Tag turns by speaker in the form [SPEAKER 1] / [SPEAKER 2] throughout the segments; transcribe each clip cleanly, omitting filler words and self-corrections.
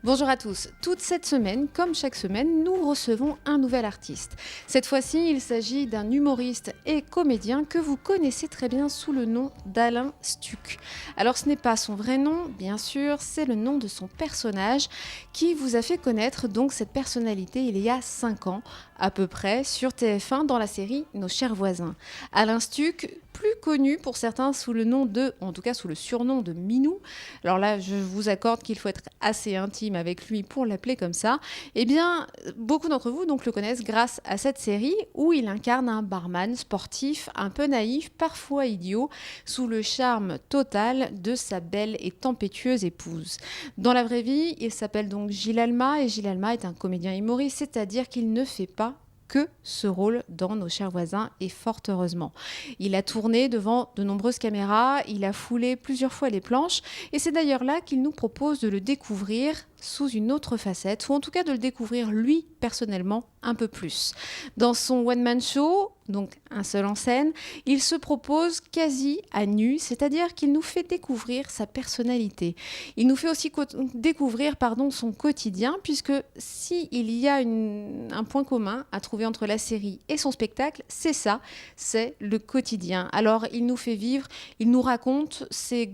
[SPEAKER 1] Bonjour à tous. Toute cette semaine, comme chaque semaine, nous recevons un nouvel artiste. Cette fois-ci, il s'agit d'un humoriste et comédien que vous connaissez très bien sous le nom d'Alain Stuck. Alors ce n'est pas son vrai nom, bien sûr, c'est le nom de son personnage qui vous a fait connaître donc cette personnalité il y a 5 ans à peu près sur TF1 dans la série Nos chers voisins. Alain Stuck, plus connu pour certains sous le nom de, en tout cas sous le surnom de Minou. Alors là, je vous accorde qu'il faut être assez intime avec lui pour l'appeler comme ça. Eh bien, beaucoup d'entre vous donc le connaissent grâce à cette série où il incarne un barman sportif, un peu naïf, parfois idiot, sous le charme total de sa belle et tempétueuse épouse. Dans la vraie vie, il s'appelle donc Gilles Alma et Gilles Alma est un comédien humoriste, c'est-à-dire qu'il ne fait pas que ce rôle dans Nos chers voisins et fort heureusement. Il a tourné devant de nombreuses caméras, il a foulé plusieurs fois les planches et c'est d'ailleurs là qu'il nous propose de le découvrir sous une autre facette ou en tout cas de le découvrir lui personnellement un peu plus. Dans son one-man show, donc un seul en scène, il se propose quasi à nu, c'est-à-dire qu'il nous fait découvrir sa personnalité. Il nous fait aussi découvrir son quotidien, puisque s'il y a un point commun à trouver entre la série et son spectacle, c'est ça, c'est le quotidien. Alors il nous fait vivre, il nous raconte ses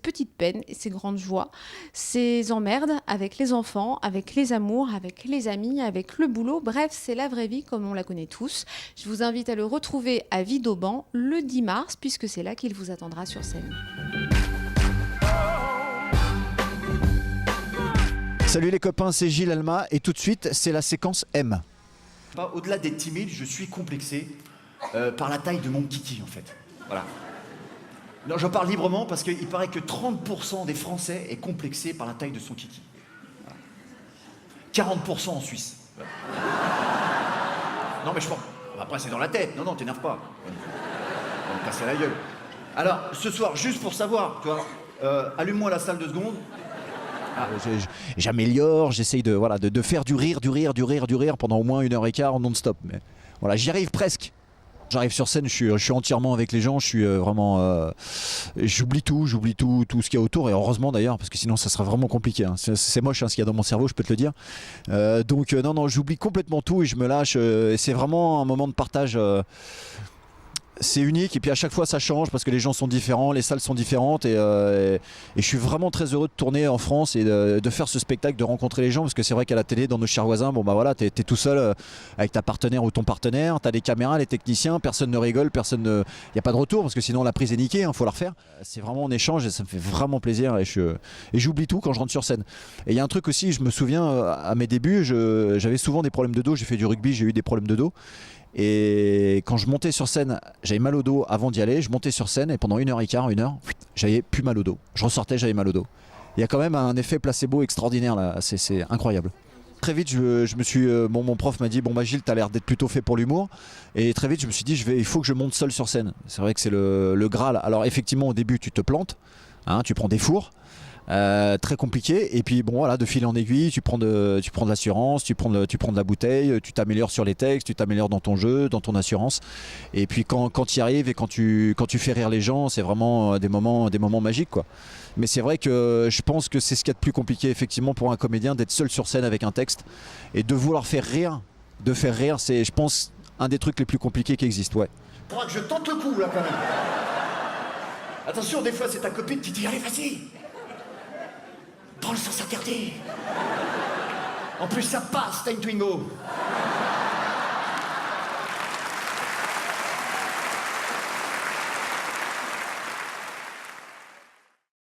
[SPEAKER 1] petites peines et ses grandes joies, ses emmerdes avec les enfants, avec les amours, avec les amis, avec le boulot. Bref, c'est la vraie vie comme on la connaît tous. Je vous invite à le retrouver à Vidauban le 10 mars, puisque c'est là qu'il vous attendra sur scène.
[SPEAKER 2] Salut les copains, c'est Gilles Alma et tout de suite, c'est la séquence M.
[SPEAKER 3] Au-delà d'être timide, je suis complexé par la taille de mon kiki en fait. Voilà. Non, je parle librement parce qu'il paraît que 30% des Français est complexé par la taille de son kiki. Voilà. 40% en Suisse. Voilà. Non mais je pense... Après c'est dans la tête. Non, t'énerve pas. On va me casser la gueule. Alors, ce soir, juste pour savoir, tu vois, allume-moi la salle 2 secondes.
[SPEAKER 2] Ah. J'améliore, j'essaye de faire du rire pendant au moins 1h15 non-stop. Mais voilà, j'y arrive presque. J'arrive sur scène, je suis entièrement avec les gens, je suis vraiment... j'oublie tout ce qu'il y a autour, et heureusement d'ailleurs, parce que sinon ça serait vraiment compliqué. Hein. C'est moche ce qu'il y a dans mon cerveau, je peux te le dire. Donc non, j'oublie complètement tout et je me lâche. Et c'est vraiment un moment de partage... c'est unique et puis à chaque fois ça change parce que les gens sont différents, les salles sont différentes et je suis vraiment très heureux de tourner en France et de faire ce spectacle, de rencontrer les gens parce que c'est vrai qu'à la télé, dans Nos chers voisins, bon bah voilà, t'es tout seul avec ta partenaire ou ton partenaire, t'as des caméras, les techniciens, personne ne rigole, il n'y a pas de retour parce que sinon la prise est niquée, faut la refaire. C'est vraiment en échange et ça me fait vraiment plaisir et j'oublie tout quand je rentre sur scène. Et il y a un truc aussi, je me souviens à mes débuts, j'avais souvent des problèmes de dos, j'ai fait du rugby, j'ai eu des problèmes de dos. Et quand je montais sur scène, j'avais mal au dos avant d'y aller, je montais sur scène et pendant 1h15, j'avais plus mal au dos. Je ressortais, j'avais mal au dos. Il y a quand même un effet placebo extraordinaire là, c'est incroyable. Très vite, je me suis, mon prof m'a dit, bon bah Gilles, t'as l'air d'être plutôt fait pour l'humour. Et très vite, je me suis dit, il faut que je monte seul sur scène. C'est vrai que c'est le Graal. Alors effectivement, au début, tu te plantes, hein, tu prends des fours. Très compliqué et puis bon voilà, de fil en aiguille tu prends de l'assurance, tu prends de la bouteille, tu t'améliores sur les textes, tu t'améliores dans ton jeu, dans ton assurance et puis quand tu y arrives et quand tu fais rire les gens, c'est vraiment des moments magiques quoi. Mais c'est vrai que je pense que c'est ce qu'il y a de plus compliqué effectivement pour un comédien, d'être seul sur scène avec un texte et de vouloir faire rire, c'est je pense un des trucs les plus compliqués qui existent. Ouais.
[SPEAKER 3] Faudra que je tente le coup là quand même. Attention, des fois c'est ta copine qui dit allez vas-y, prends le sens interdit. En plus ça passe, t'as une Twingo.